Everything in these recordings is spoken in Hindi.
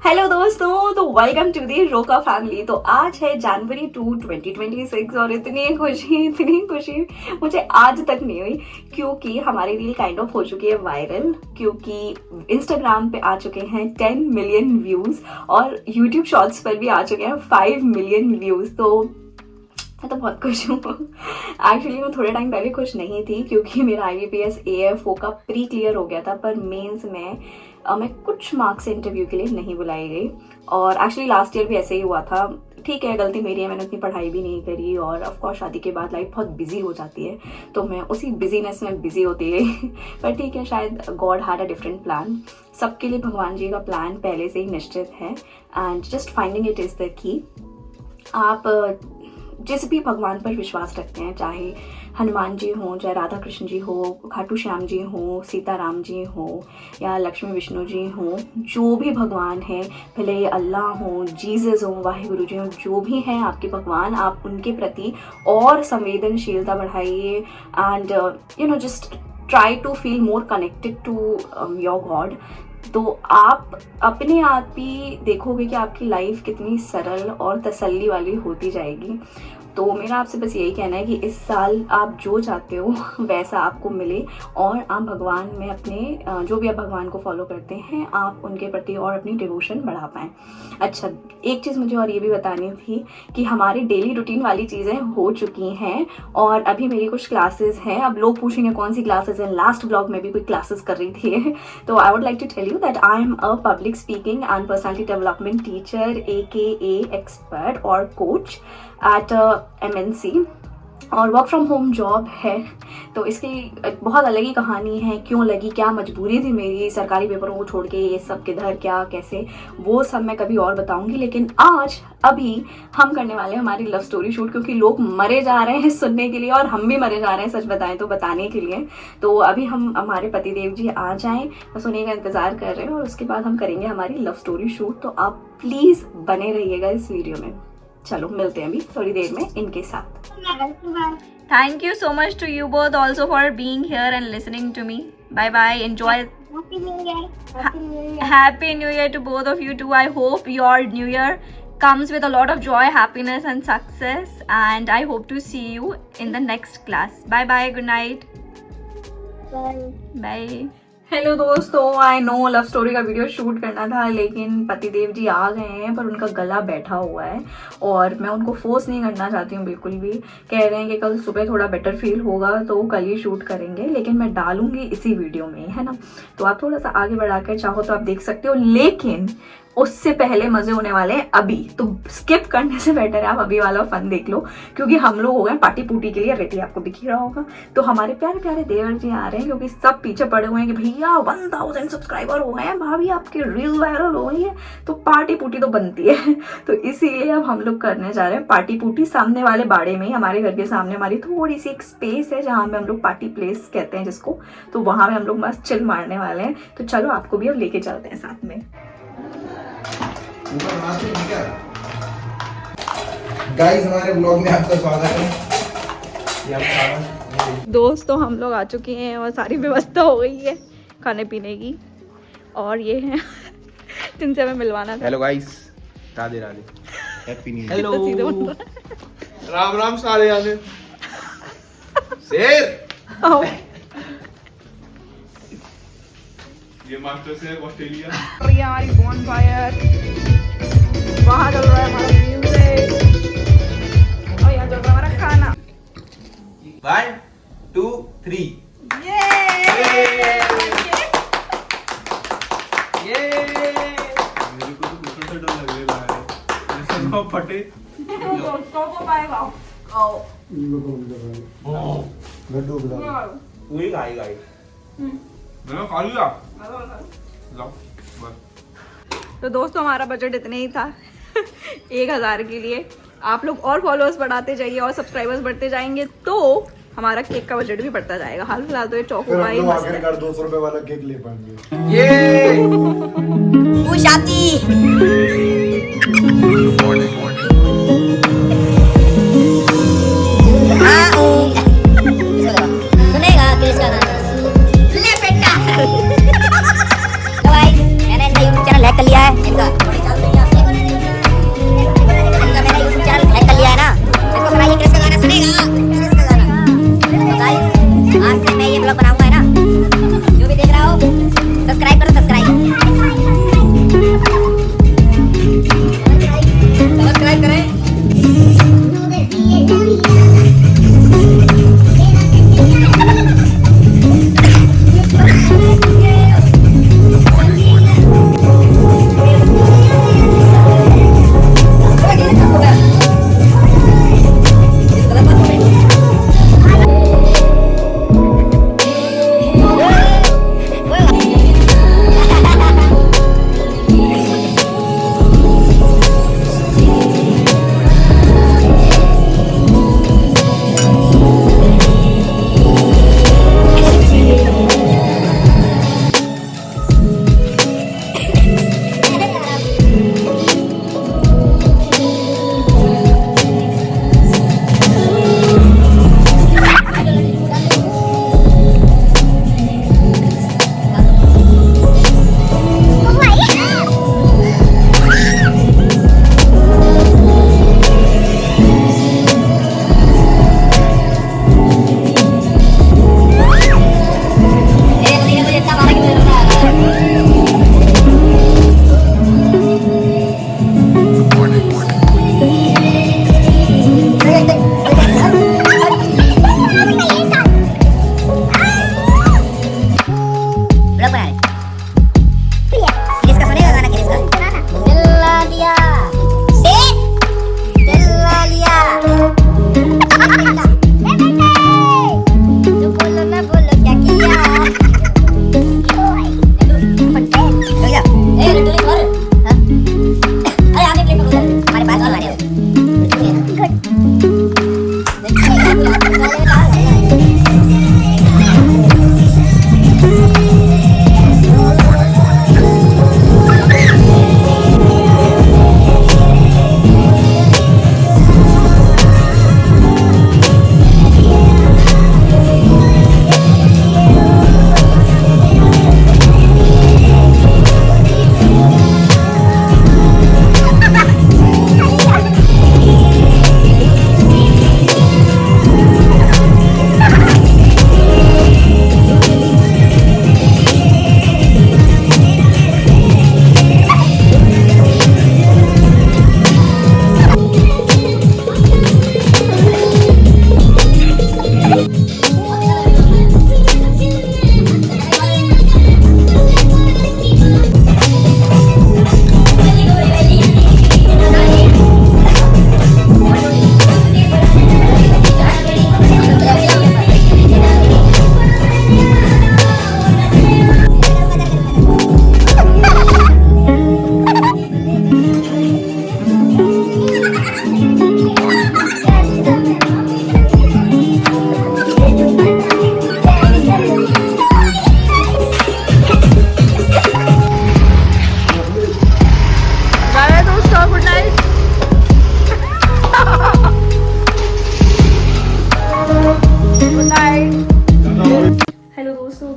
हेलो दोस्तों, तो वेलकम टू दी रोका फैमिली। तो आज है जनवरी 2, 2026 और इतनी खुशी मुझे आज तक नहीं हुई क्योंकि हमारी रील काइंड ऑफ हो चुकी है वायरल, क्योंकि इंस्टाग्राम पे आ चुके हैं 10 मिलियन व्यूज और यूट्यूब शॉर्ट्स पर भी आ चुके हैं 5 मिलियन व्यूज। तो मैं तो बहुत खुश हूँ। एक्चुअली मैं थोड़े टाइम पहले खुश नहीं थी क्योंकि मेरा IBPS AFO का प्री क्लियर हो गया था, पर मेंस में मैं कुछ मार्क्स से इंटरव्यू के लिए नहीं बुलाई गई। और एक्चुअली लास्ट ईयर भी ऐसे ही हुआ था। ठीक है, गलती मेरी है, मैंने उतनी पढ़ाई भी नहीं करी और ऑफकोर्स शादी के बाद लाइफ बहुत बिजी हो जाती है, तो मैं उसी बिजीनेस में बिजी होती गई। पर ठीक है, शायद God had a different plan. सबके लिए भगवान जी का प्लान पहले से ही निश्चित है and just finding it is the key. आप जिस भी भगवान पर विश्वास रखते हैं, चाहे हनुमान जी हो, चाहे राधा कृष्ण जी हो, खाटू श्याम जी हो, सीताराम जी हो या लक्ष्मी विष्णु जी हो, जो भी भगवान है, भले अल्लाह हो, जीसस हो, वाहिगुरु जी हो, जो भी हैं आपके भगवान, आप उनके प्रति और संवेदनशीलता बढ़ाइए and just try to feel more connected to your god. तो आप अपने आप ही देखोगे कि आपकी लाइफ कितनी सरल और तसल्ली वाली होती जाएगी। तो मेरा आपसे बस यही कहना है कि इस साल आप जो चाहते हो वैसा आपको मिले और आप भगवान में अपने जो भी आप भगवान को फॉलो करते हैं, आप उनके प्रति और अपनी डिवोशन बढ़ा पाएँ। अच्छा, एक चीज़ मुझे और ये भी बतानी थी कि हमारी डेली रूटीन वाली चीज़ें हो चुकी हैं और अभी मेरी कुछ क्लासेस हैं। अब लोग पूछेंगे कौन सी क्लासेस हैं, लास्ट ब्लॉग में भी कोई क्लासेस कर रही थी। तो I would like to tell you that I am a public speaking and personality development teacher AKA expert और कोच एट MNC और वर्क फ्रॉम होम जॉब है। तो इसकी बहुत अलग ही कहानी है, क्यों लगी, क्या मजबूरी थी मेरी सरकारी पेपरों को छोड़ के, ये सब किधर क्या कैसे, वो सब मैं कभी और बताऊंगी। लेकिन आज अभी हम करने वाले हैं हमारी लव स्टोरी शूट, क्योंकि लोग मरे जा रहे हैं सुनने के लिए और हम भी मरे जा रहे हैं, सच बताएं तो, बताने के लिए। तो अभी हमारे पतिदेव जी आ जाएं, बस उन्हीं का इंतजार कर रहे हैं और उसके बाद हम करेंगे हमारी लव स्टोरी शूट। तो आप प्लीज़ बने रहिएगा इस वीडियो में। चलो मिलते हैं अभी थोड़ी देर में इनके साथ। Thank you so much to you both also for being here and listening to me. Bye bye. Enjoy. Happy New Year. Happy New Year. Happy New Year to both of you too. I hope your New Year comes with a lot of joy, happiness and success. And I hope to see you in the next class. Bye bye. Good night. Bye. Bye. Hello दोस्तों, आई नो लव स्टोरी का वीडियो शूट करना था लेकिन पतिदेव जी आ गए हैं, पर उनका गला बैठा हुआ है और मैं उनको फोर्स नहीं करना चाहती हूँ बिल्कुल भी। कह रहे हैं कि कल सुबह थोड़ा बेटर फील होगा तो कल ही शूट करेंगे, लेकिन मैं डालूंगी इसी वीडियो में, है ना। तो आप थोड़ा सा आगे बढ़ाकर चाहो तो आप देख सकते हो, लेकिन उससे पहले मजे होने वाले हैं अभी। तो स्किप करने से बेटर है आप अभी वाला फन देख लो, क्योंकि हम लोग हो गए पार्टी पूटी के लिए रेडी, आपको दिख ही रहा होगा। तो हमारे प्यारे प्यारे देवर जी आ रहे हैं, क्योंकि सब पीछे पड़े हुए हैं कि भैया 1000 सब्सक्राइबर हो गए हैं, भाभी आपकी रील वायरल हो गई है, तो पार्टी पूटी तो बनती है। तो इसीलिए अब हम लोग करने जा रहे हैं पार्टी पूटी सामने वाले बाड़े में ही। हमारे घर के सामने हमारी थोड़ी सी एक स्पेस है जहाँ पे हम लोग पार्टी प्लेस कहते हैं जिसको, तो वहां पे हम लोग मस्त चिल मारने वाले हैं। तो चलो आपको भी अब लेके चलते हैं साथ में। गाइस, हमारे ब्लॉग में आपका स्वागत है। दोस्तों हम लोग आ चुके हैं और सारी व्यवस्था हो गई है खाने पीने की, और ये है जिनसे हमें मिलवाना था। Hello guys, Radhe Radhe, happy new year. Hello, Ram Ram सारे आने शेर। ये मास्टर शेफ ऑस्ट्रेलिया। हमारी बॉनफायर, वहाँ चल रहा है हमारा म्यूजिक और यहाँ चल रहा है हमारा खाना। 1 2 3 ये मेरे को तो कुछ डर लग रहा है, जैसे ना फटे। दोस्तों को पाएगा आओ लड्डू बना वही खाएगा। मैंने खा लिया। लाओ बस। तो दोस्तों हमारा बजट इतने ही था 1000 के लिए। आप लोग और फॉलोअर्स बढ़ाते जाइए और सब्सक्राइबर्स बढ़ते जाएंगे तो हमारा केक का बजट भी बढ़ता जाएगा। हाल फिलहाल तो ये चौको का ही मस्त है। 200 रुपए वाला केक ले पाएंगे। ये सुनेगा किसका गाना? ले बेटा। तो भाई मैंने इसका यूट्यूब चैनल हैक कर लिया है इनका।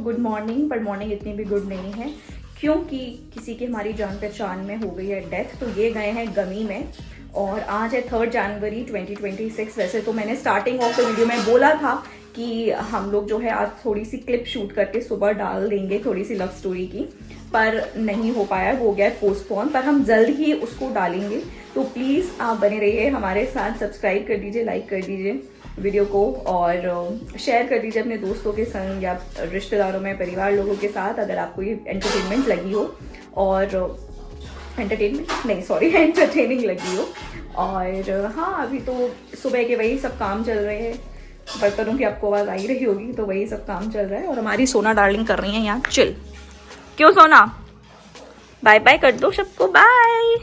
गुड मॉर्निंग, पर मॉर्निंग इतनी भी गुड नहीं है क्योंकि किसी की हमारी जान पहचान में हो गई है डेथ। तो ये गए हैं गमी में और आज है 3 जनवरी 2026। वैसे तो मैंने स्टार्टिंग ऑफ द वीडियो में बोला था कि हम लोग जो है आज थोड़ी सी क्लिप शूट करके सुबह डाल देंगे, थोड़ी सी लव स्टोरी की, पर नहीं हो पाया, हो गया पोस्टपोन। पर हम जल्द ही उसको डालेंगे, तो प्लीज़ आप बने रहिए हमारे साथ। सब्सक्राइब कर दीजिए, लाइक कर दीजिए वीडियो को और शेयर कर दीजिए अपने दोस्तों के संग या रिश्तेदारों में, परिवार लोगों के साथ, अगर आपको ये एंटरटेनमेंट लगी हो और एंटरटेनिंग लगी हो। और हाँ, अभी तो सुबह के वही सब काम चल रहे हैं, बर्तनों की आपको आवाज़ आई रही होगी, तो वही सब काम चल रहा है। और हमारी सोना डार्लिंग कर रही है यहाँ चिल। क्यों सोना? बाय बाय कर दो सबको, बाय।